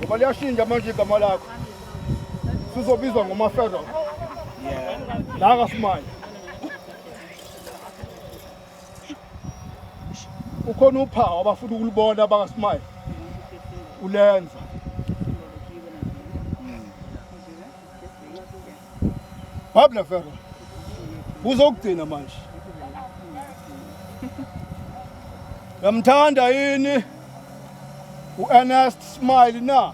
baliyashintsha manje igama lakho. Sizobizwa ngomafero. La kaSmile. Ukhona uphawu abafuna ukulibona bakaSmile. Ulenza. Babla Fero. Uzokugcina manje. Yamthanda yini uErnest Smile na?